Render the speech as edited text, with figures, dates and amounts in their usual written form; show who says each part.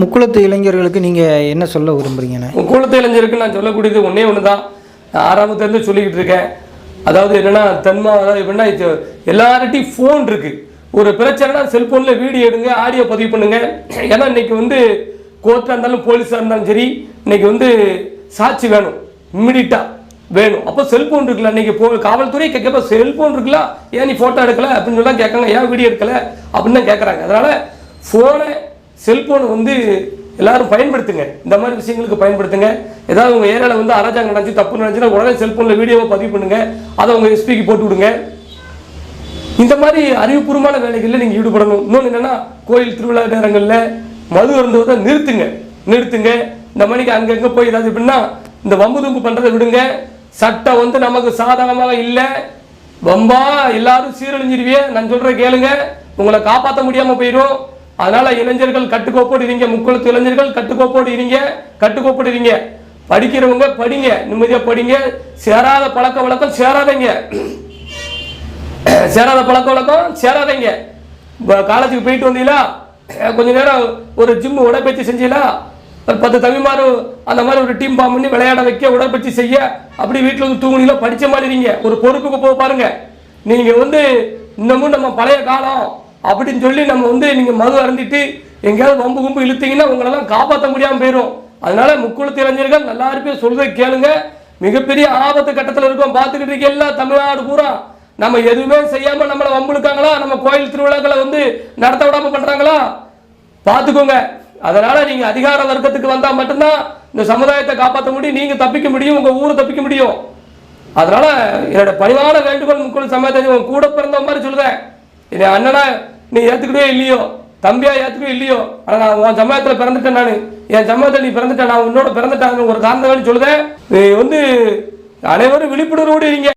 Speaker 1: முக்குளத்து இளைஞர்களுக்கு நீங்கள் என்ன சொல்ல விரும்புறீங்கண்ணே?
Speaker 2: முக்குளத்து இளைஞருக்கு நான் சொல்லக்கூடியது ஒன்றே ஒன்று தான். ஆரம்பத்துலேருந்து சொல்லிக்கிட்டு இருக்கேன். அதாவது என்னென்னா அதாவது எப்படின்னா எல்லார்கிட்டையும் ஃபோன் இருக்குது. ஒரு பிரச்சனைனா செல்ஃபோனில் வீடியோ எடுங்க, ஆடியோ பதிவு பண்ணுங்க. ஏன்னா இன்றைக்கி கோர்ட்டாக இருந்தாலும் போலீஸாக இருந்தாலும் சரி, இன்றைக்கி சாட்சி வேணும், இம்மிடியட்டாக வேணும். அப்போ செல்ஃபோன் இருக்குல்ல, இன்றைக்கி காவல்துறை கேட்கப்போ செல்ஃபோன் இருக்குல்ல, ஏன் நீ ஃபோட்டோ எடுக்கலை அப்படின்னு சொல்லலாம் கேட்காங்க, ஏன் வீடியோ எடுக்கலை அப்படின்னு தான் கேட்குறாங்க. அதனால் செல்ஃபோனை எல்லாரும் பயன்படுத்துங்க, இந்த மாதிரி விஷயங்களுக்கு பயன்படுத்துங்க. ஏதாவது உங்கள் ஏரியாவில் அராஜகம் நடந்துச்சு, தப்பு நடந்துச்சுன்னா உடனே செல்ஃபோனில் வீடியோவை பதிவு பண்ணுங்கள், அதை உங்கள் எஸ்பிக்கு போட்டு விடுங்க. இந்த மாதிரி அறிவுபூர்வமான வேலைகளில் நீங்கள் ஈடுபடணும். இன்னொன்று என்னென்னா, கோயில் திருவிழா நேரங்களில் மது அருந்துவதை நிறுத்துங்க. இந்த மணிக்கு அங்கங்கே போய் ஏதாவது எப்படின்னா இந்த வம்பு தும்பு பண்ணுறதை விடுங்க. சட்டம் நமக்கு சாதகமாக இல்லை, வம்பா எல்லாரும் சீரழிஞ்சிருவியே. நான் சொல்கிற கேளுங்க, உங்களை காப்பாற்ற முடியாமல் போயிடும். அதனால இளைஞர்கள் கட்டுக்கோப்போடு இருங்க, முக்குளத்து இளைஞர்கள் கட்டுக்கோப்போடு இருங்க. படிக்கிறவங்க படிங்க, நிம்மதியாக படிங்க. சேராத பழக்க வழக்கம் சேராதீங்க. காலேஜுக்கு போயிட்டு வந்தீங்களா, கொஞ்ச நேரம் ஒரு ஜிம்மு உடற்பயிற்சி செஞ்சீங்களா, ஒரு 10 தவிமாறு அந்த மாதிரி ஒரு டீம் ஃபார்ம் பண்ணி விளையாட வைக்க, உடற்பயிற்சி செய்ய, அப்படி வீட்டில் தூங்குனீங்களா, படித்த மாதிரி இருங்க. ஒரு பொறுப்புக்கு போக பாருங்க. நீங்கள் இன்னமும் நம்ம பழைய காலம் அப்படின்னு சொல்லி நம்ம நீங்கள் மது அருந்திட்டு எங்கேயாவது வம்பு கும்பு இழுத்தீங்கன்னா உங்களெல்லாம் காப்பாற்ற முடியாமல் போயிடும். அதனால முக்குளத்து இளைஞர்கள் நல்லா இருப்பே சொல்றதை கேளுங்க. மிகப்பெரிய ஆபத்து கட்டத்தில் இருக்கோம், பார்த்துக்கிட்டு இருக்க எல்லாம் தமிழ்நாடு பூரா. நம்ம எதுவுமே செய்யாமல் நம்மளை வம்புழுக்காங்களா, நம்ம கோயில் திருவிழாக்களை நடத்த விடாமல் பண்ணுறாங்களா, பார்த்துக்கோங்க. அதனால நீங்கள் அதிகார வர்க்கத்துக்கு வந்தால் மட்டும்தான் இந்த சமுதாயத்தை காப்பாற்ற முடியும், நீங்கள் தப்பிக்க முடியும், உங்கள் ஊரை தப்பிக்க முடியும். அதனால என்னோட பணிவான வேண்டுகோள், முக்குளத்து சமுதாயத்தை உன் கூட பிறந்த மாதிரி சொல்லுதேன். என் அண்ணனா நீ ஏற்றுக்கிட்டே இல்லையோ, தம்பியா ஏற்றுக்கவே இல்லையோ, ஆனால் நான் உன் சமயத்தில் பிறந்துட்டேன். நான் என் சமயத்தில் நீ பிறந்துட்டேன், நான் உன்னோட பிறந்துட்டேன் ஒரு காரணம் சொல்லுதேன். நீ அனைவரும் விழிப்புணர்வோடு இருங்க.